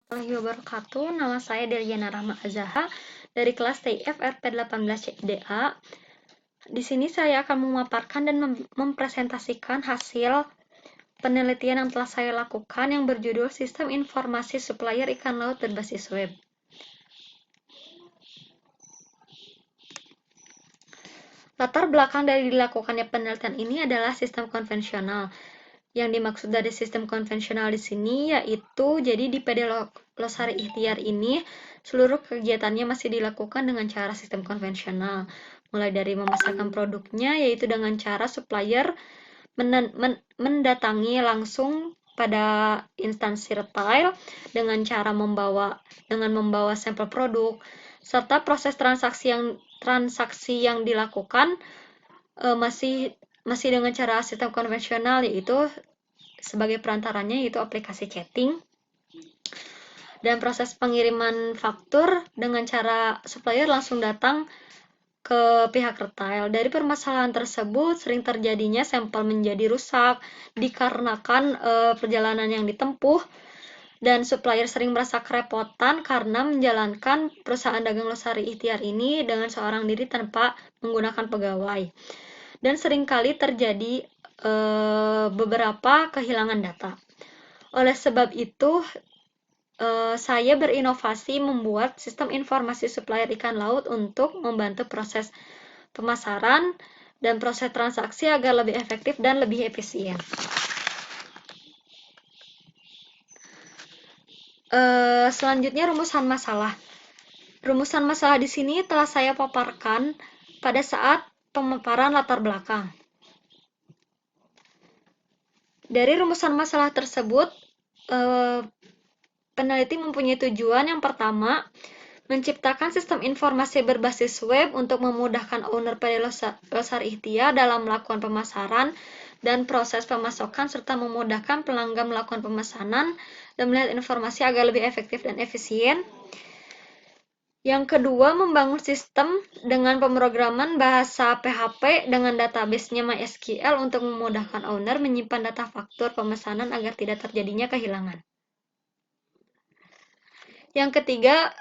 Warahmatullahi wabarakatuh. Nama saya Deliana Rahma Azaha dari kelas TIF RP18 CDA. Di sini saya akan memaparkan dan mempresentasikan hasil penelitian yang telah saya lakukan yang berjudul Sistem Informasi Supplier Ikan Laut Berbasis Web. Latar belakang dari dilakukannya penelitian ini adalah sistem konvensional. Yang dimaksud dari sistem konvensional di sini yaitu jadi di PD Losari Ikhtiar ini seluruh kegiatannya masih dilakukan dengan cara sistem konvensional. Mulai dari memasarkan produknya yaitu dengan cara supplier mendatangi langsung pada instansi retail dengan cara membawa sampel produk serta proses transaksi yang dilakukan masih dengan cara sistem konvensional yaitu sebagai perantaranya yaitu aplikasi chatting dan proses pengiriman faktur dengan cara supplier langsung datang ke pihak retail. Dari permasalahan tersebut sering terjadinya sampel menjadi rusak dikarenakan perjalanan yang ditempuh dan supplier sering merasa kerepotan karena menjalankan perusahaan dagang Losari Ikhtiar ini dengan seorang diri tanpa menggunakan pegawai. Dan seringkali terjadi beberapa kehilangan data. Oleh sebab itu, saya berinovasi membuat sistem informasi supplier ikan laut untuk membantu proses pemasaran dan proses transaksi agar lebih efektif dan lebih efisien. Selanjutnya rumusan masalah. Rumusan masalah di sini telah saya paparkan pada saat pemaparan latar belakang. Dari rumusan masalah tersebut, peneliti mempunyai tujuan yang pertama, menciptakan sistem informasi berbasis web untuk memudahkan owner PD Losari Ikhtiar dalam melakukan pemasaran dan proses pemasokan serta memudahkan pelanggan melakukan pemesanan dan melihat informasi agar lebih efektif dan efisien. Yang kedua, membangun sistem dengan pemrograman bahasa PHP dengan database-nya MySQL untuk memudahkan owner menyimpan data faktur pemesanan agar tidak terjadinya kehilangan. Yang ketiga,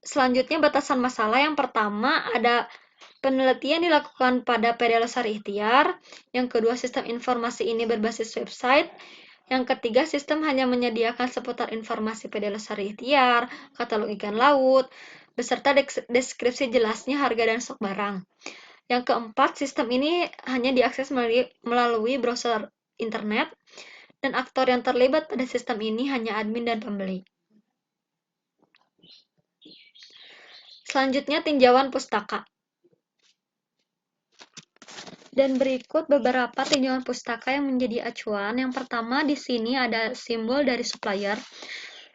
selanjutnya batasan masalah. Yang pertama ada penelitian dilakukan pada PD Losari Ikhtiar. Yang kedua, sistem informasi ini berbasis website. Yang ketiga, sistem hanya menyediakan seputar informasi PD Losari Ikhtiar, katalog ikan laut, beserta deskripsi jelasnya harga dan stok barang. Yang keempat, sistem ini hanya diakses melalui browser internet, dan aktor yang terlibat pada sistem ini hanya admin dan pembeli. Selanjutnya, tinjauan pustaka. Dan berikut beberapa tinjauan pustaka yang menjadi acuan. Yang pertama, di sini ada simbol dari supplier.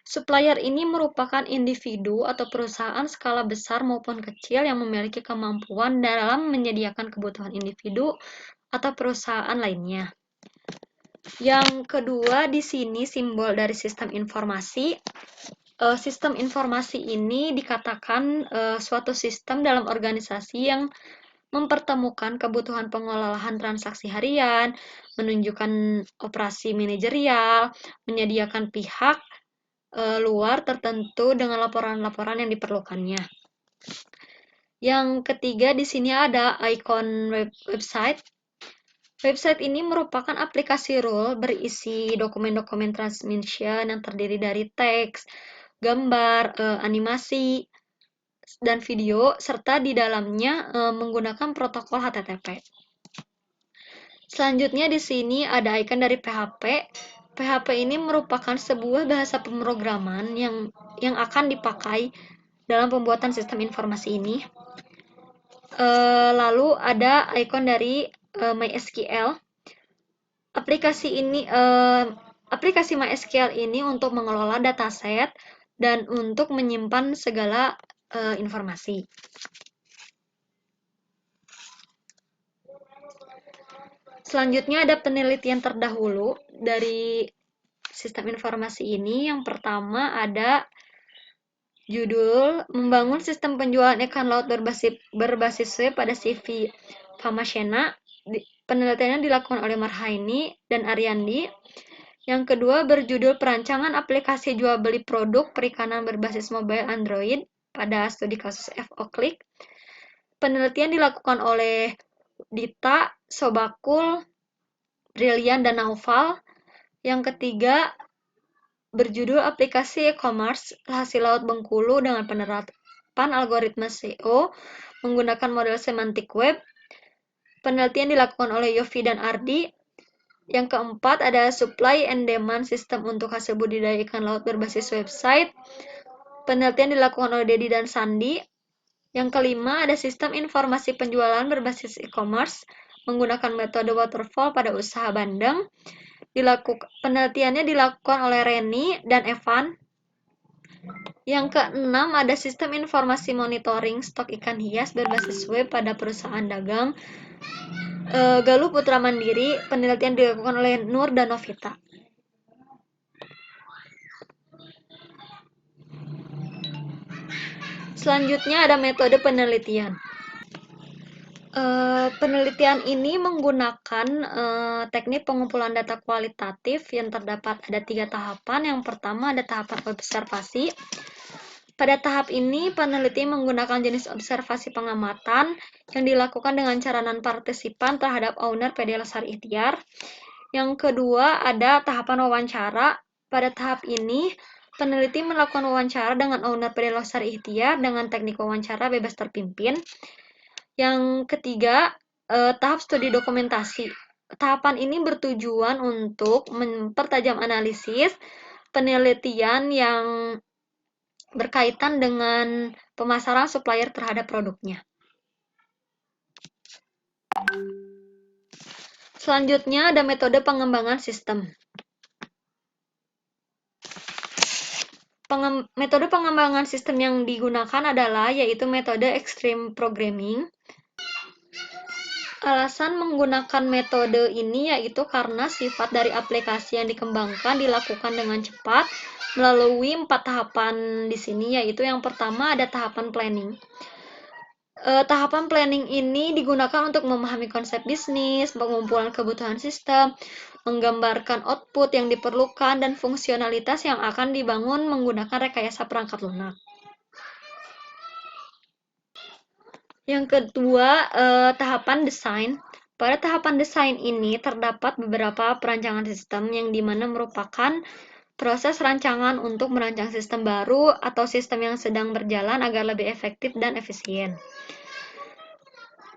Supplier ini merupakan individu atau perusahaan skala besar maupun kecil yang memiliki kemampuan dalam menyediakan kebutuhan individu atau perusahaan lainnya. Yang kedua, di sini simbol dari sistem informasi. Sistem informasi ini dikatakan suatu sistem dalam organisasi yang mempertemukan kebutuhan pengelolaan transaksi harian, menunjukkan operasi manajerial, menyediakan pihak luar tertentu dengan laporan-laporan yang diperlukannya. Yang ketiga, di sini ada ikon website. Website ini merupakan aplikasi rule berisi dokumen-dokumen transmission yang terdiri dari teks, gambar, animasi, dan video, serta di dalamnya menggunakan protokol HTTP. Selanjutnya di sini ada icon dari PHP. PHP ini merupakan sebuah bahasa pemrograman yang akan dipakai dalam pembuatan sistem informasi ini. Lalu ada icon dari MySQL. Aplikasi MySQL ini untuk mengelola dataset dan untuk menyimpan segala informasi. Selanjutnya ada penelitian terdahulu dari sistem informasi ini. Yang pertama ada judul membangun sistem penjualan ikan laut berbasis web pada CV Famashena. Penelitiannya dilakukan oleh Marhaini dan Ariandi. Yang kedua berjudul Perancangan Aplikasi Jual Beli Produk Perikanan Berbasis Mobile Android pada studi kasus FO Klik. Penelitian dilakukan oleh Dita, Sobakul, Brilian, dan Naufal. Yang ketiga berjudul Aplikasi E-commerce hasil laut Bengkulu dengan penerapan algoritma SEO menggunakan model semantik web. Penelitian dilakukan oleh Yofi dan Ardi. Yang keempat ada Supply and Demand System untuk hasil budidaya ikan laut berbasis website. Penelitian dilakukan oleh Dedi dan Sandi. Yang kelima ada Sistem Informasi Penjualan berbasis e-commerce menggunakan metode waterfall pada usaha Bandeng. Penelitiannya dilakukan oleh Reni dan Evan. Yang keenam ada Sistem Informasi Monitoring Stok Ikan Hias berbasis web pada perusahaan dagang Galuh Putra Mandiri. Penelitian dilakukan oleh Nur dan Novita. Selanjutnya ada metode penelitian. Penelitian ini menggunakan teknik pengumpulan data kualitatif yang terdapat ada 3 tahapan. Yang pertama ada tahapan observasi. Pada tahap ini, peneliti menggunakan jenis observasi pengamatan yang dilakukan dengan cara non-partisipan terhadap owner PD Lestari Ikhtiar. Yang kedua ada tahapan wawancara. Pada tahap ini, peneliti melakukan wawancara dengan owner PD Lestari Ikhtiar dengan teknik wawancara bebas terpimpin. Yang ketiga, tahap studi dokumentasi. Tahapan ini bertujuan untuk mempertajam analisis penelitian yang berkaitan dengan pemasaran supplier terhadap produknya. Selanjutnya ada metode pengembangan sistem. Metode pengembangan sistem yang digunakan adalah yaitu metode extreme programming. Alasan menggunakan metode ini yaitu karena sifat dari aplikasi yang dikembangkan dilakukan dengan cepat melalui 4 tahapan di sini, yaitu yang pertama ada tahapan planning. Tahapan planning ini digunakan untuk memahami konsep bisnis, pengumpulan kebutuhan sistem, menggambarkan output yang diperlukan, dan fungsionalitas yang akan dibangun menggunakan rekayasa perangkat lunak. Yang kedua, tahapan desain. Pada tahapan desain ini terdapat beberapa perancangan sistem yang dimana merupakan proses rancangan untuk merancang sistem baru atau sistem yang sedang berjalan agar lebih efektif dan efisien.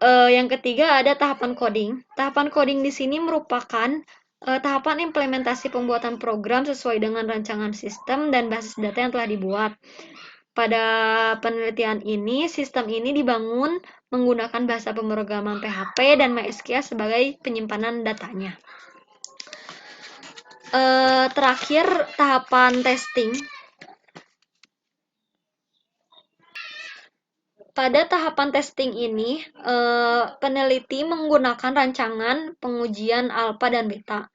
Yang ketiga ada tahapan coding. Tahapan coding di sini merupakan tahapan implementasi pembuatan program sesuai dengan rancangan sistem dan basis data yang telah dibuat. Pada penelitian ini, sistem ini dibangun menggunakan bahasa pemrograman PHP dan MySQL sebagai penyimpanan datanya. Terakhir, tahapan testing. Pada tahapan testing ini, peneliti menggunakan rancangan pengujian alpha dan beta,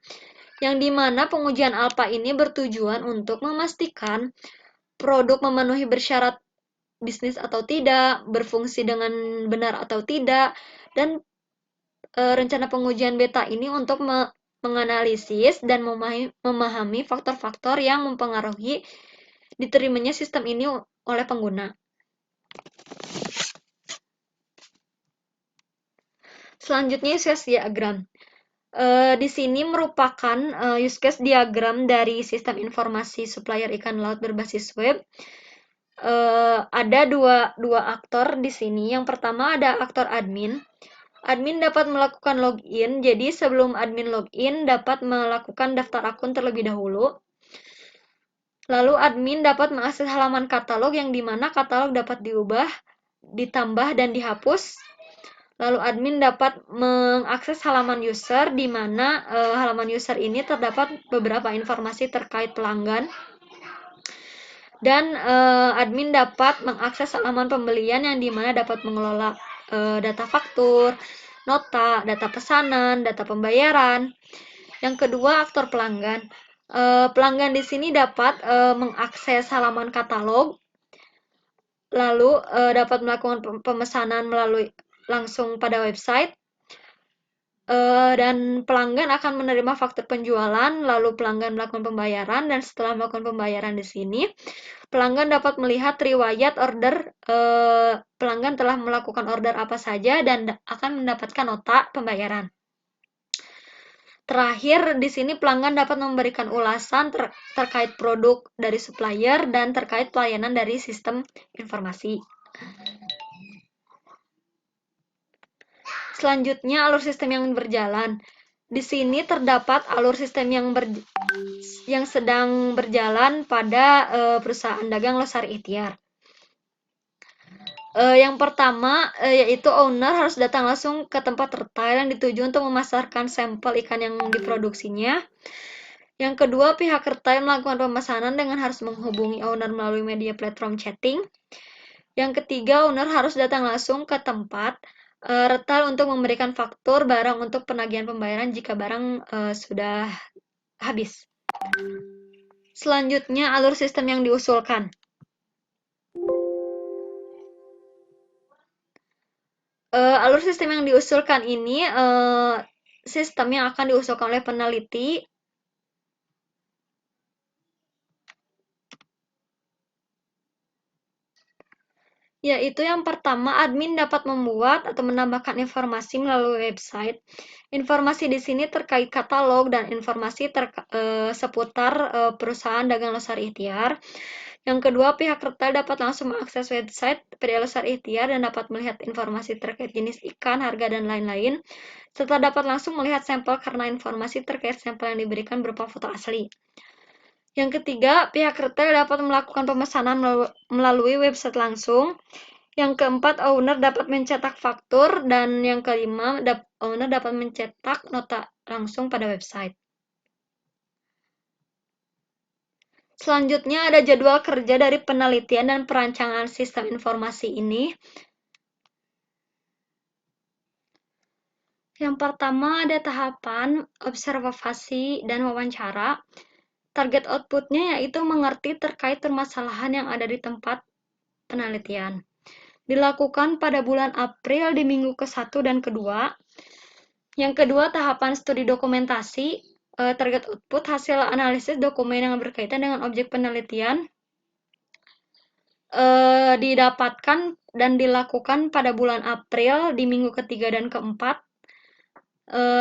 yang dimana pengujian alpha ini bertujuan untuk memastikan produk memenuhi bersyarat bisnis atau tidak, berfungsi dengan benar atau tidak, dan rencana pengujian beta ini untuk menganalisis dan memahami faktor-faktor yang mempengaruhi diterimanya sistem ini oleh pengguna. Selanjutnya use case diagram. Di sini merupakan use case diagram dari sistem informasi supplier ikan laut berbasis web. Ada dua aktor di sini. Yang pertama ada aktor admin. Admin dapat melakukan login. Jadi sebelum admin login dapat melakukan daftar akun terlebih dahulu. Lalu admin dapat mengakses halaman katalog yang dimana katalog dapat diubah, ditambah, dan dihapus. Lalu admin dapat mengakses halaman user, di mana halaman user ini terdapat beberapa informasi terkait pelanggan. Dan admin dapat mengakses halaman pembelian yang dimana dapat mengelola data faktur, nota, data pesanan, data pembayaran. Yang kedua, aktor pelanggan. Pelanggan di sini dapat mengakses halaman katalog, lalu dapat melakukan pemesanan melalui langsung pada website. dan pelanggan akan menerima faktur penjualan, lalu pelanggan melakukan pembayaran, dan setelah melakukan pembayaran di sini, pelanggan dapat melihat riwayat order, pelanggan telah melakukan order apa saja dan akan mendapatkan nota pembayaran. Terakhir, di sini pelanggan dapat memberikan ulasan terkait produk dari supplier dan terkait pelayanan dari sistem informasi. Selanjutnya, alur sistem yang berjalan. Di sini terdapat alur sistem yang sedang berjalan pada perusahaan dagang Losari Ikhtiar. Yang pertama, yaitu owner harus datang langsung ke tempat retail yang dituju untuk memasarkan sampel ikan yang diproduksinya. Yang kedua, pihak retail melakukan pemesanan dengan harus menghubungi owner melalui media platform chatting. Yang ketiga, owner harus datang langsung ke tempat retail untuk memberikan faktur barang untuk penagihan pembayaran jika barang sudah habis. Selanjutnya, alur sistem yang diusulkan. Alur sistem yang diusulkan ini sistem yang akan diusulkan oleh peneliti, yaitu yang pertama, admin dapat membuat atau menambahkan informasi melalui website. Informasi di sini terkait katalog dan informasi seputar perusahaan dagang Losari Ikhtiar. Yang kedua, pihak retail dapat langsung mengakses website PD Losari Ikhtiar dan dapat melihat informasi terkait jenis ikan, harga, dan lain-lain, serta dapat langsung melihat sampel karena informasi terkait sampel yang diberikan berupa foto asli. Yang ketiga, pihak retail dapat melakukan pemesanan melalui website langsung. Yang keempat, owner dapat mencetak faktur. Dan yang kelima, owner dapat mencetak nota langsung pada website. Selanjutnya ada jadwal kerja dari penelitian dan perancangan sistem informasi ini. Yang pertama ada tahapan observasi dan wawancara. Target outputnya yaitu mengerti terkait permasalahan yang ada di tempat penelitian. Dilakukan pada bulan April di minggu ke-1 dan ke-2. Yang kedua, tahapan studi dokumentasi. Target output hasil analisis dokumen yang berkaitan dengan objek penelitian didapatkan dan dilakukan pada bulan April di minggu ke-3 dan ke-4.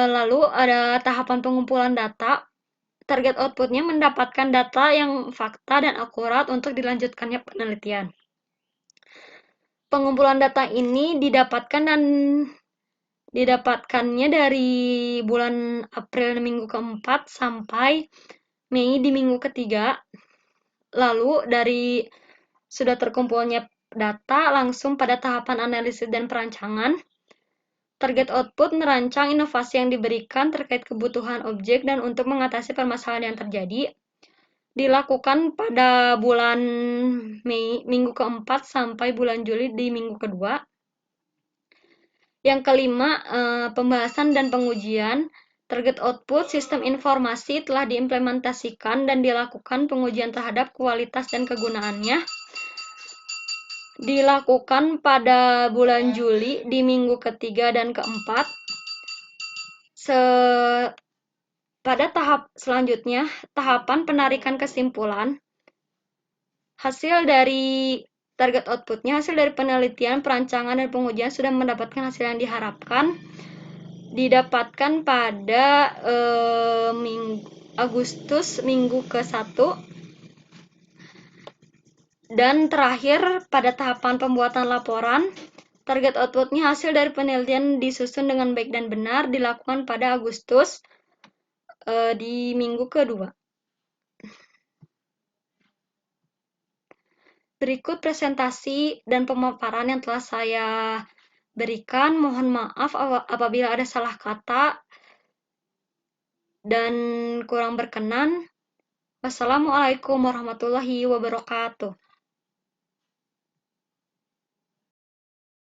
Lalu ada tahapan pengumpulan data. Target outputnya mendapatkan data yang fakta dan akurat untuk dilanjutkannya penelitian. Pengumpulan data ini didapatkannya dari bulan April minggu ke-4 sampai Mei di minggu ke-3. Lalu dari sudah terkumpulnya data langsung pada tahapan analisis dan perancangan. Target output merancang inovasi yang diberikan terkait kebutuhan objek dan untuk mengatasi permasalahan yang terjadi. Dilakukan pada bulan Mei minggu ke-4 sampai bulan Juli di minggu ke-2. Yang kelima, pembahasan dan pengujian. Target output sistem informasi telah diimplementasikan dan dilakukan pengujian terhadap kualitas dan kegunaannya. Dilakukan pada bulan Juli di minggu ke-3 dan ke-4. Pada tahap selanjutnya, tahapan penarikan kesimpulan. Hasil dari target outputnya, hasil dari penelitian, perancangan, dan pengujian sudah mendapatkan hasil yang diharapkan. Didapatkan pada Agustus minggu ke-1. Dan terakhir, pada tahapan pembuatan laporan, target outputnya hasil dari penelitian disusun dengan baik dan benar, dilakukan pada Agustus di minggu ke-2. Berikut presentasi dan pemaparan yang telah saya berikan. Mohon maaf apabila ada salah kata dan kurang berkenan. Wassalamualaikum warahmatullahi wabarakatuh.